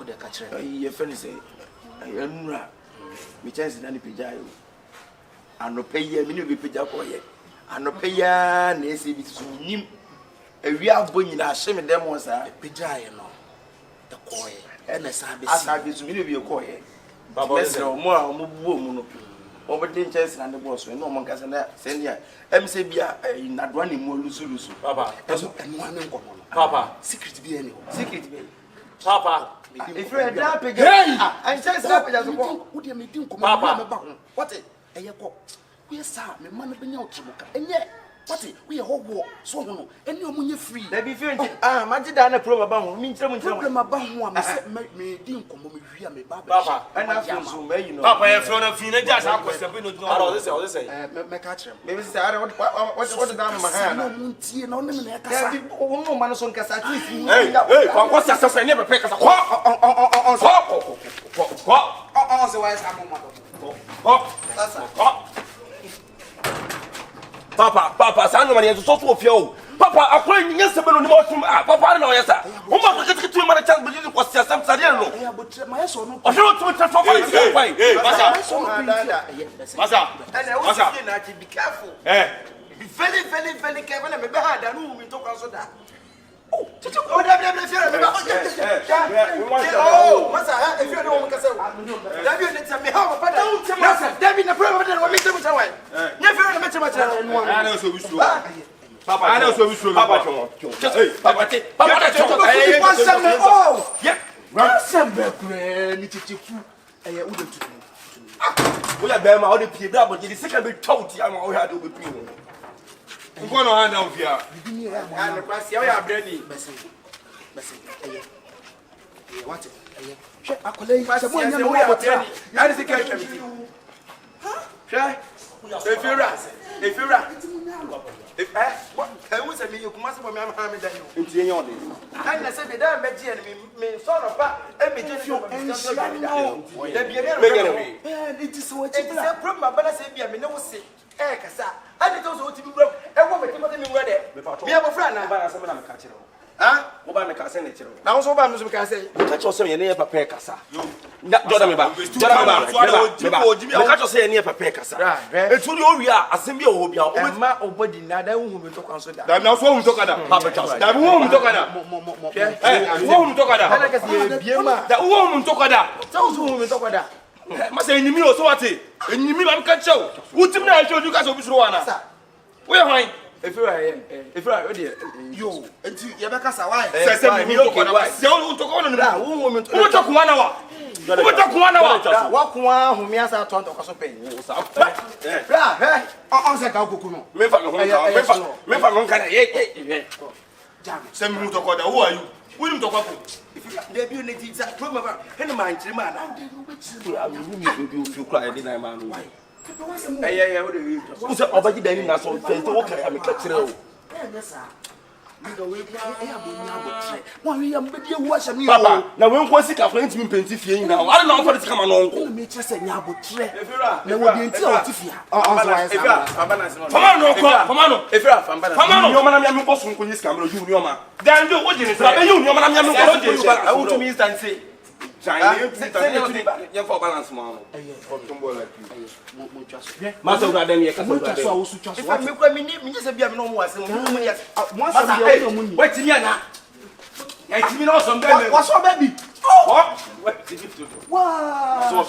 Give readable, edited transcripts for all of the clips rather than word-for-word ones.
de catcher. Your friend say, I am ra. Me chance in any pijayo. And no pay ye, many be pijaco. And no pay ya, Nancy, it's him. A real boy in our shame, them was a pijayo. The coy, and as I be to be a coy. Baba, more woman. Over the chance and the boss, when no one can send ya. MCB in that one in more Lusu. Papa, and one Papa, secret be any secret be. Papa, if you're a dap again, I just happen as a walk. Would you meet Papa? What it? And your we are sad, my man been out to look. And yet, what it? We are whole war, so no, and you're money free. Let me feel Madidana problem means some problem about one. I said, me didn't come with me, Papa, and I feel so may you know. Papa, I'm from a Phoenix, I was a bit of all this. My catcher. Maybe I don't what's the down my hand. No, no, man, son, Cassati. Hey, what's that? I never pick us a Papa, son, money is so full of you. Papa, I'm playing yesterday on the motion. Papa, no, yes, sir. Who wants to get to my chance, but you was just some Sadiano. But my son, I don't want to transform Masa, be careful. Be very careful. I'm behind the room. We talk also that. Oh, did you go there? Oh, Masa, if you don't want to say, David, let's have me how about that. David, the problem will meet him away. Never met him at I know so we should. Papa, I know so we should. Papa, oh, yeah. Ransom background, I wouldn't do. We are them out of the people, but the second big told you I'm all had to be people. I'm going to hand out here. And the class, you are ready. What? I collect my someone. How does it catch you? Huh? If you're right. If I was a million, must have been harming than you. Into your name. I said, the damn Betty me son of that, and me just you and it is what it's a problem, but I said, I know, say, Cassa. I did also to be broke. I won't be ready. We have a friend. I buy someone I'm catching. Ah, Obama can send it. Now, so Obama can say, catch yourself near Papa Cassa. Not Jordan, catch yourself near Papa Cassa. It's who you are, a symbol will be our ma or body, not that woman to consider. That now, so we talk about Papa Charles. That woman talk about woman talk about that woman talk about those women talk about. Must say, you so what? And you mean I'm catch you. What's the matter? I showed you guys of Ruana. Where am I? If you are you, and you back as a wife. Don't talk on that woman. Who took 1 hour? Who took 1 hour? Walk one who means I told us to pay. Answer Kakuno. Send me to call. Who are you? Who you talk about? If you need that problem, and mind, man, you cry, didn't man. Yeah, who's a body dining us on face to walk at me? Papa, now when was it after me painting now? I don't know what is coming on. Let me just say, now, but there will be until Tifia. Famano, if you are Famano, your man, I'm supposed to this camera, you, your man. Then do what you say. You, man, I'm I want to miss and say. You for balance, man. Master, if I make me just be no more. Wait, Yana. I mean, awesome. What's your baby? What? Wow. So,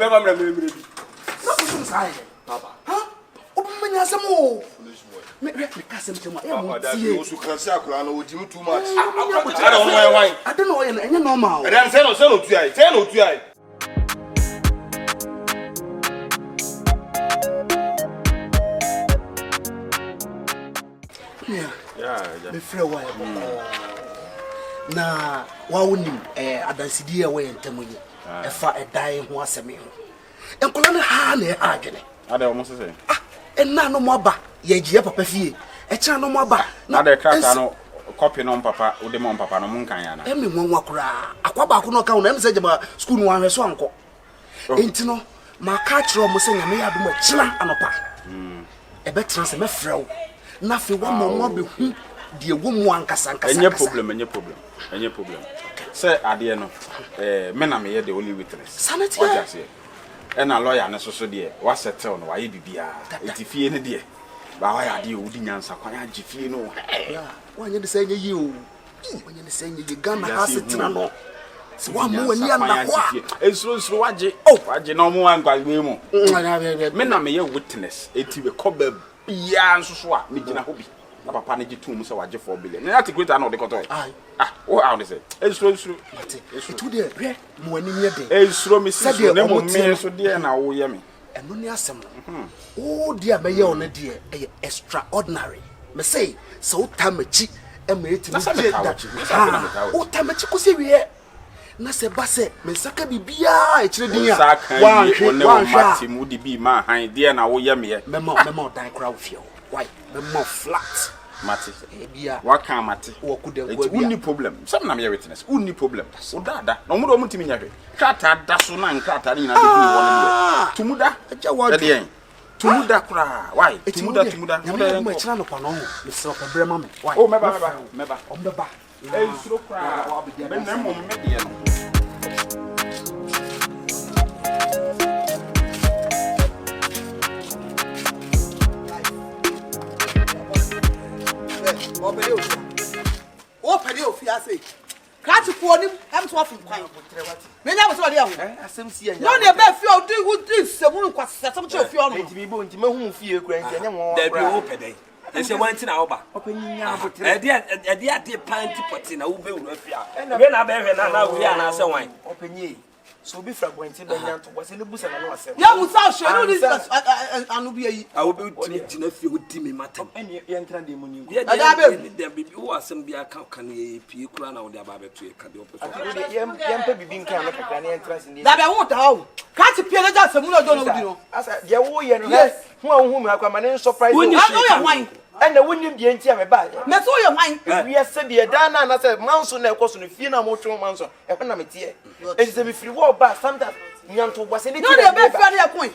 baby, Papa. Huh? Open me some more. Me because too much. I don't know why. I don't know any normal. And I'm saying no to I. Tell no to I. Yeah. Me frɛ wa na wa wonim adansidi a we entamu yi ɛfa ɛdan ho asɛm ho. Enkola ne ha na adwene. Ada o mo sese. Enna no mo aba ye giye papa fie. Echa no mo aba. Na de kraka no copy no papa wo de mo papa no mo nkan ya na. Emi nwanwa kura. Akwa ba ko no ka na em se jema school no ahwe so anko. Enti no ma ka kire mo se nyame ya do mo kira anopa. Ebe trans me frɛ wo. Na fe wa mo be hu de wo mu ankasa. Enye problem. say ade no me na me the only witness sanity and a lawyer na so there was settle no why bibia etifie ne de ba why ade o di nyansa kwan agifie no why you say ye o when you say ye Ghana has it no so wa mo ani na kwa ensuro waje waje na mo wan kwagbe mu me na me ye witness eti be koba bia nso so a me gina ho bi na papa ne gitum se waje 4 billion na ati greater na de koto what how they say ensuro etu de hwe mo ani nye de ensuro me si so na mo me so de na wo ye me eno ni asem o de abaye on de extraordinary me say so tamachi e ma eti ni de o tamachi ko se wie na se ba se me saka bibia e kire din a wan ATEMUDA bi ma han de na wo ye me memo dan kra wo fie why memo flat mate bia wa kan mate wo kudan kwa bia uni problem some na me witness uni problem o dada na mo do mo ntimi nyahwe krata da so na krata ni na de bi wo ne tumuda aja wa de tumuda kra why tumuda na me chira no kwa no me se pa brema me why oh meba ombeba suro kra be na mo me de no Opede ofiase krati ko nim em so afun kwan me nya so de ho asem si anya no ne be fi o di semu kwa sesem che ofi ono enti bibo enti mahu fie kura enti anya mo da bi opede ese wanti na oba openyinya abotre e ade panti poti na wo be wura fia we na be hwe na wo ya na se wan openyi so bi fra pointi be nya to wase ne busa na no asem ya musa hwe no dis anu bi yi a wo be tina fie wo di me matam eni ye ntra de muni ya da bi wo asem bi aka kan ye pie kura na wo de aba be to e ka de opeso ye mpa bibi nka na kakra ne ntra sin da be wo ta wo krati pie na ja semu no do no di no asa ye wo ye no hu anhu me akwa ma ne surprise wo ya wan ena wonim de enti ame ba me so ye wan wi ase de dan na na se manso na ekoso no fie na mo twe manso e ho na metie enti se me free wo ba sometimes nyanto bose ne no de be fi ade ekun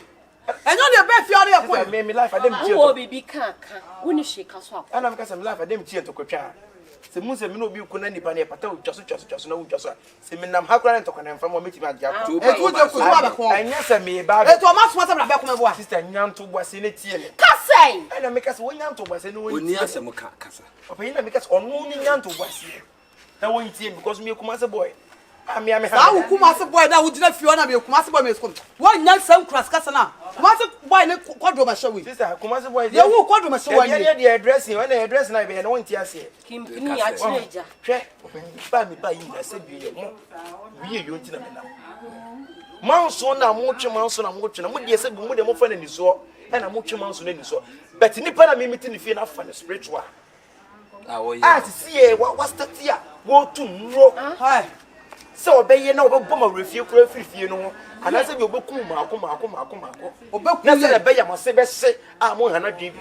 enyo de be fi ade ekun me life adem tie wo bibi kaka woni sheka so akwa ana me ka se me life adem tie to kwatwa se mu se me no bi ku na nipa ne pata twaso na wutwaso se me nam hakura ne to kwana mfa mo metimi agya ko etu de ku ba ko anya se me ba etu o ma so se na be ko me bo sister nyanto bose ne tie ne kasai ana me ka se wonyanto bose ne woni oni asem ka kasa papa ina me ka se onu ni nyanto bose na won tie because me kuma se boy ami sa wo kuma se boy na wo gina fio na me kuma se boy me sko wo nya sam kras kasa na kuma se boy ne kwadro ma shawi sister kuma se boy ye wo kwadro ma shawi ye de address when the address na be na won tie ase kimpini ya chireja hwe ba mi ba yi na se bi ye mo wi ye yo ntina me na manso na mo twe manso na mo twe na mo de se bi mo de mo fa na ni so e na mo twe manso na ni so but nipa na me meti ni fie na fa na spiritual awo ye see what start here go to nro hi so obeye na obebo ma refie kura fifie no ana se bi obekum ma obekum na se be ya mo se be se a mo hana dwen bi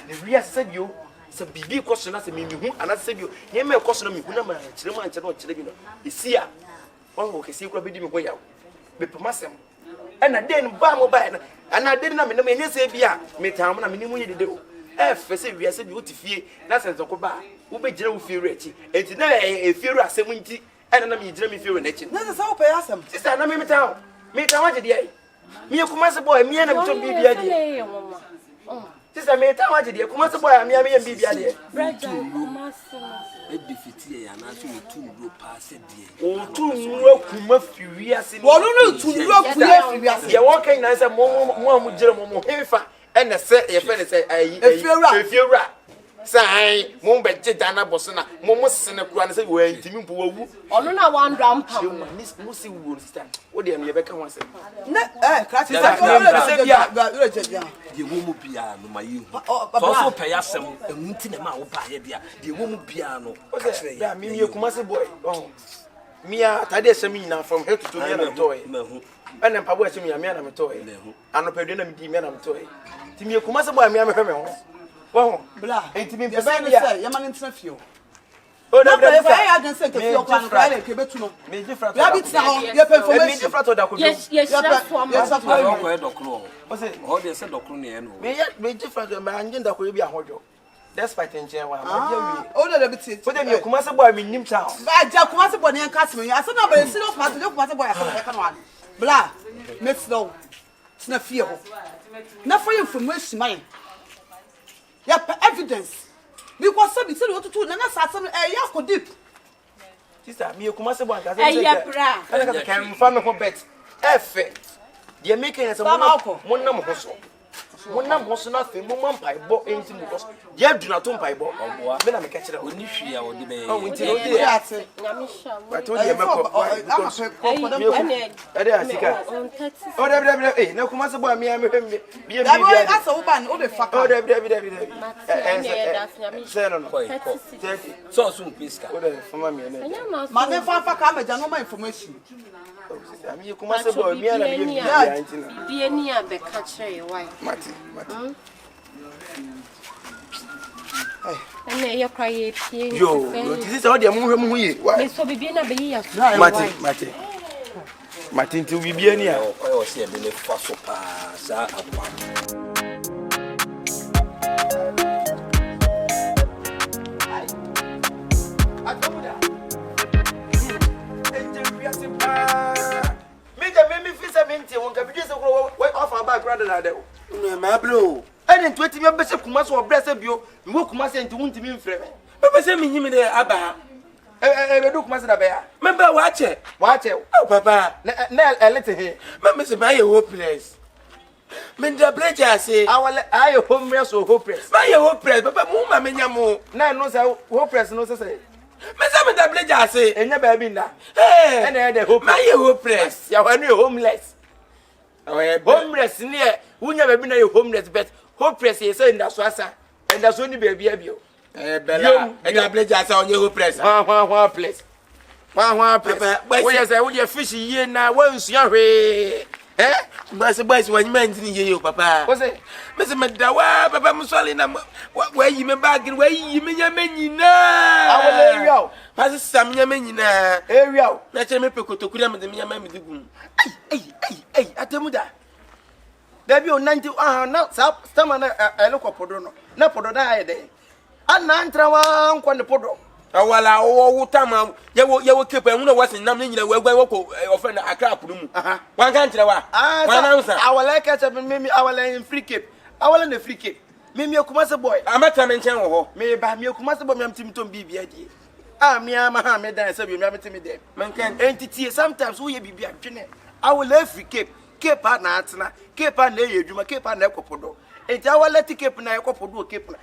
the real se bi o se bibi ko so na se mi hu ana se bi o ye me ko so na mi hu na ma kire ma nche no kire bi no esi a won wo kesi kura bi di mi go ya be pomasem ana den ba mo ba na ana den na me na me nyese bi a me tam na me ni mu ye dede o fese wi ase bi o ti fie na se nzo ko ba wo be gire wo fie rechi enti na fie ru asem nti ana na me gire me fie ru na chi na se sa o pe asem sister na me town waje de ai me kuma se boy me na bitom bibia de sister me town waje de kuma se boy me ya bibia de brother mama sima e defeat ya na so tu ro pass de o tu nro kuma fiwi ase wo no tu nro kuma fiwi ase ye wo kan na se mo gire mo hefa ene se ye fe ne se ayi efiewura sai mo be dana boso na mo sene kura ne se wo antimi mpo wawu ono na wan dram pa mo si wo sister wo de me be ka ho se ne krati sa se bia de wo mu bia no ma yi hu so pe ya sem enunti na ma wo ba ye dia de wo mu bia no ka kire ya mi kuma se boy mia tade sem nyina from head to toe na toy ene pa bo sem ya mia na me toy anopedwe na me di mia na me toy ti mi kuma se boy mia me hwe me ho wo bla enti mi be say ya ma ntina fio o na be fa ya gan say ke fio kwa no kwa le ke betu no me ji fra ya bi tina ho ye pe information me ji fra to da ko yes chef am ko e dokro o se o de se dokro ne no me ji fra to me anje da ko bi ahodwo despite nche wa o le be ti for dem ye kuma se boy me nim town ba ja kuma se boy ne kan se me asa na ba serious ma se kuma se boy asa na kan wa bla make slow sna fear ho na for information man ya evidence because say be say what to na sa say ya ko deep sister me kuma se boy ka se Bra. ka kan fa me ho bet efe de make yan se mo na mo ho so mo na mo so na fe mo man pai bo enti mo so ye du na to pai bo me na me ka kire Oni hwi a wodi be. o enti o de Nyamisha. ba to de me ko ade asika o de na kuma se boy me me bi bi da boy asa wo ban o de faka o de say no So soon please ka. o de fama me na ma me fa faka ma ja no ma information ami kuma se boy me na bi bi enti na Bi eni a be ka kire why. mati Ene ye kwa ye pie. yo ti se o de mo hwem hu ye Me so bibi na be yi ya. mati nti bibia ni a O se be le fa so pa sa apa. ATEMUDA enjemia se pa meja me fi se menti won ka bidwe se ko we offer background na de no ma bro ene 20 me be se kuma so obre se bio me wo kuma se nti wuntimi mfrɛ me Papa say me nyimi de aba. be do kuma se da be ya Member wa che. Oh papa. na elete he Me say my hopeless. Me the preacher say. awale ayo homeless or hopeless My hopeless. Papa mu ma me nyamo. na no say hopeless no say Me say me the preacher say. enya ba bi nda Hey. ene de hopeless My hopeless. ya wanu homeless Oh homeless ni e wunya ba bi na homeless but hopeless ye say nda so asa nda so ni ba bi abio Bella. E the preacher say on hopeless. place place we say we dey fish ye na we nsuya hwe Boys when you meant you papa. o say Me say me da wa papa mu sole na wa yi me bag wa yi me nya me nyina. awole area o Pass sam nya me nyina. area o Na che me pekotoku na me de nya me digum. ATEMUDA da bi o 90 na sama na eloko podo no na podo da aye de ana ntra wa nkwa ne podo Awala wo tama ye wo kepa hu na wasin nam nyina wa gwa wo ofe na akra apunu mu. Wan kan kire wa. Wan na nsa. awala ka che me awala in free cape awala na free cape me kuma se boy Amata me nchen wo ho. me ba me kuma se boy me amtim tom bibia die me ama ha me dan se bi me amtim dem Man kan entity sometimes wo ye bibia twene awala free cape na atena cape na ye adwuma cape na ekopodo enti awala ti cape na ekopodo cape na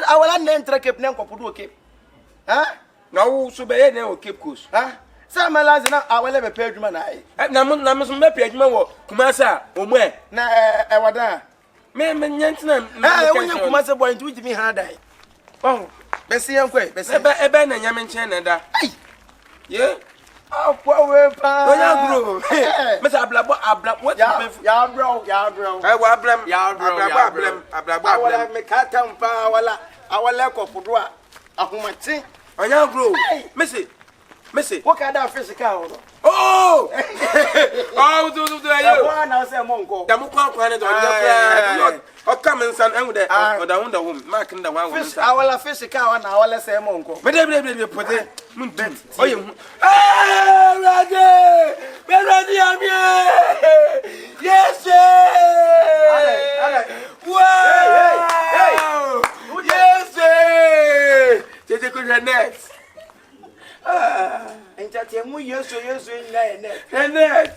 awala na entra cape na ekopodo cape na wo so be ye na o Cape Coast. sa malazi na awala be pe adwuma na ai Na mo so me pe adwuma wo Kumasa omu e. na wada Me nyantina. wonya kuma se boy nti wujimi ha dai oh besi yankwe besi Ebe na nyame nchen na da. ai Ye. akwa we pa Oya gro. Me say ablabo what ya bro wa ablam. ablam awala me kata mpa awala kopodo a ahomati Oya gro. Me say wo ka da fish ka ho oh do ayo. wa na se monko Da mu kwa ne do ya. O come insan enwu de o da won da home mark nda wan won fish sa. awala fish ka wa na awala se monko Me de pote mun bet. Oye hu. Rade amie. Yes. Wow. Yes. Tete ko net. entate mu yeso nya Net.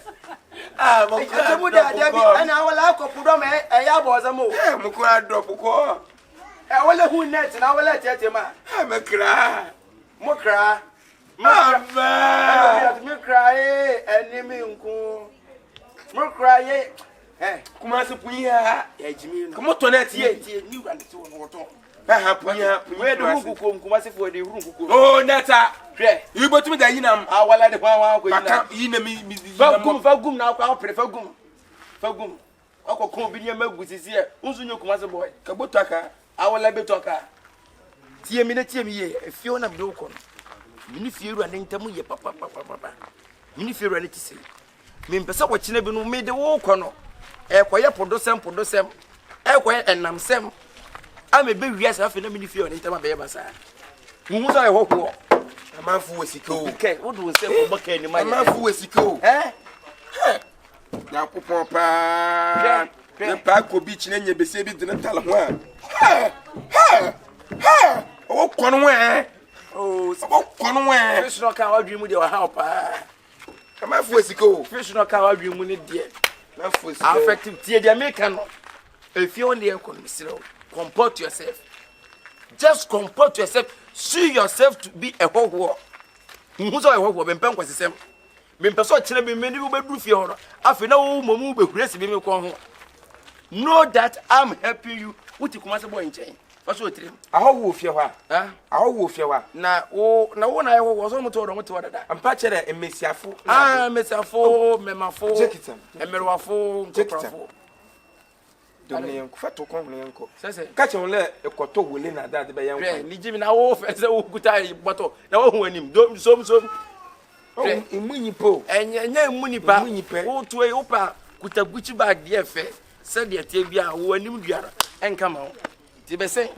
Mo ATEMUDA da bi ana awala kopodo me ya boza mo mo ko drop ko. awala hu net na awala tete ma Me kra. mo kra Mama. me kra enimi nku mo kra ye Kumasi punya. ya jimi no Komo to net ye. tie ni wa nti won woto Punya. we do nkuko nkumasifo de huru nkuko Oh neta. hwe You botumi da yinam. awala de kwa ko Baka yina yinam fagum na kwa pre fagum akoko bi nyama gusisi e unsu nyo kumase boy ka botaka awala betoka tie mi ye efio na bdo ko mini fieru ane ntamu ye papa mini fieru ane tisi mi mpesa wo kine bi no me de wo ko no e koye podosem e koye enamsem I'm a baby, yes, I have a fear on internet by my side. Who was I hope? A man for Wesico. Okay, what do we say for Bucket in my man for Wesico? Eh? Now, Papa, the Paco Beach and your baby didn't tell him. Oh, Conway. Oh, Conway. Fish not how dream with your help. A man for Wesico. Fish not how dream with it, dear. Affected Affective tear, the American. If you only comport yourself. Just comport yourself. See yourself to be a whole war. Who's a whole war? Ben Pen was the same. Ben Person tell me many will be proof your after no move be blessed me. Know that I'm helping you. What you come as a boy in chain. What's your dream? I hope with your wife. Ah, I hope with your wife. now, oh, now when I was almost told what to order. I'm patching a messiafu. Ah, Mr. Fo, Memafo, Jackson, and Merwafo, Jackson. Jackson. Don't fat to come, Uncle. Says Catch on let a quarto will in at that by young yeah, Jimmy now off as a good time, but now when him don't some. Oh, in Munny Po, And your money back, oh, to a opa, with a Gucci bag, dear fair, said the Tibia, who are new Yara, and come out. Tibe say.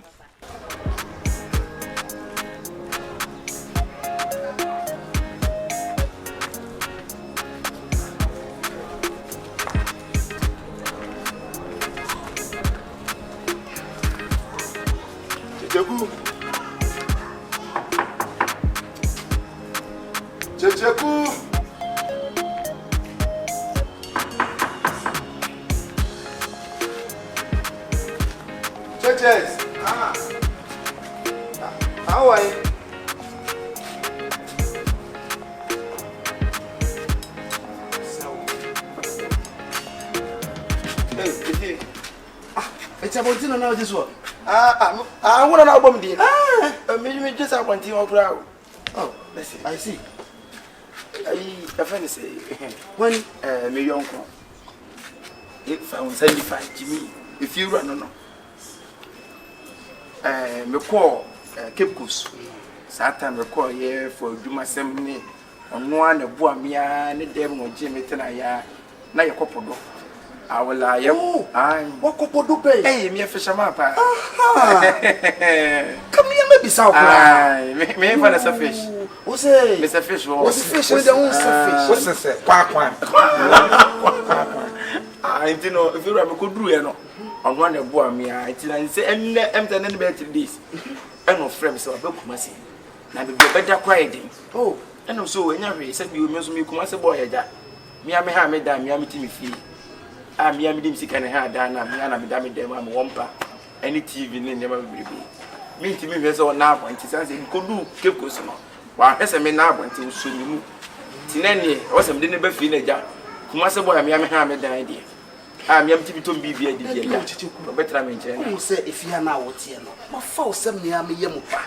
Checheku. Cheches. How are you? Hey, It's about dinner now, this one. I want an album, dear. Maybe just I want to crowd. Oh, let's see. I see. I find say When me uncle. if I was 75, Jimmy, if you run no. Me call Cape Coast. Satan me call here for Juma Assembly. On one the boy me and them no Jimmy Tenaya. Na your couple do. I will lie. I What couple do pay? hey me a fisherman pa. Come here, maybe South. Aye, me for the fish. What's it? Mr. Fish What's the fish? What's the fish? What's this? Quack. I didn't know if you ever could do it. On one of boy me, I say, and empty and better this. And no friends or book must see. Now be better quieting. Oh, And also, when you said you must me come as a boy, me, I may have made that me, I'm me fee. I'm me, I'm sick and had done, I'm damn them, I'm wampa. Any TV never will be. Me to me, there's all now, and it's as if could do Cape Coast. While as I may now want to soon you move. Tinany, or some dinner feel a jar. Come as a boy, I'm having the idea. I'm empty to be the idea. Better I mention. you say if you are now what's here, my false 7 year me yamupa.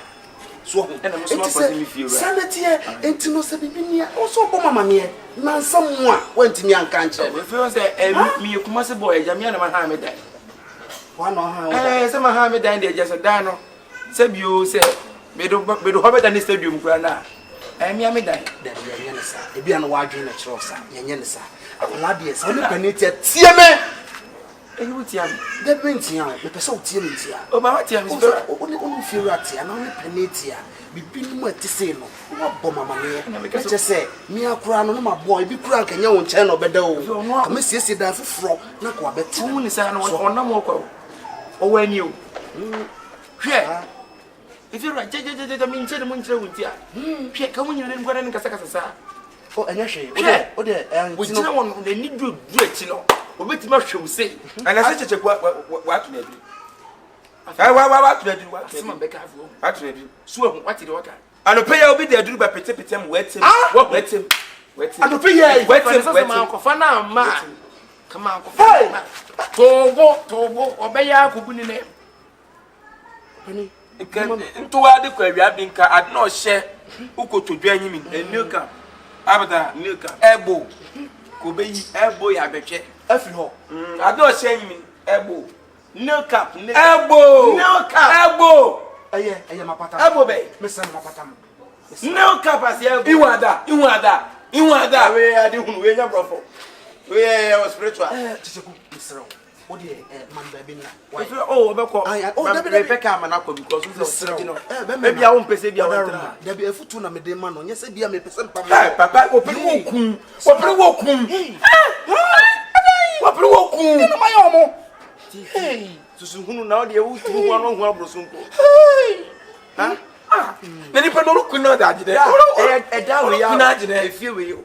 So, And I'm so much me feel sanity, and to know something also bomb money. Now someone went to me and can't. if you say, me, you come as a boy, Jamiana Mohammed. One or how Some Mohammed died just a dano. Said you say, we do have it in the stadium, Grana. And me, I may die. then Yanisa, if you are watching a trosa, Yanisa. Ladies, I'm not going to tell me. And you would tell me. That means you are the person telling you. Oh, my dear, Only feel at you and only penetia. Be been more to say no. What bomb money? Just say, me a crown on my boy, be crank and your own channel below. I'm a sister that for not quite better. 2 minutes or no more. Oh, when you. Here. If you're right, I mean, tell them when you're with you. Here, come when you didn't go in Casacasa. Oh, and actually, and we don't want they need you do it, you know. We make mushroom say. And I said, what to do? What to do? What to do? So, what did you work? And the payer will be there, do by Petem, wet him. What wet him? I don't pay Wet him, man. Come on, hey! Tobo, obey our good name. Into where the query have been car, I'd not share who could to join him in a new car. Abada, new car, elbow. Could be elbow, I bet you. I'd not share him in elbow. No cap, elbow, no cap, elbow. I am a pattern. Elbow, bay, Miss Mapatam. no cap as elbow. You want that, you want that. We are the Hunya Brofo. We are spiritual. Mr. What the man baby na. If oh obeko. Rebecca manako because we say maybe I won't pese bia won tra. There be a futu na me de man no. Nya se bia me pese mpa. Papa, opere wo kun. Opere wo kun. Opere wo kun. Ni ma yo mo. Hey, susu hunu na de wo tu hu anu hu abrosumpo. Ha? Na ni pe no kun na da agide. E da we ya. Na agide. E fie we yo.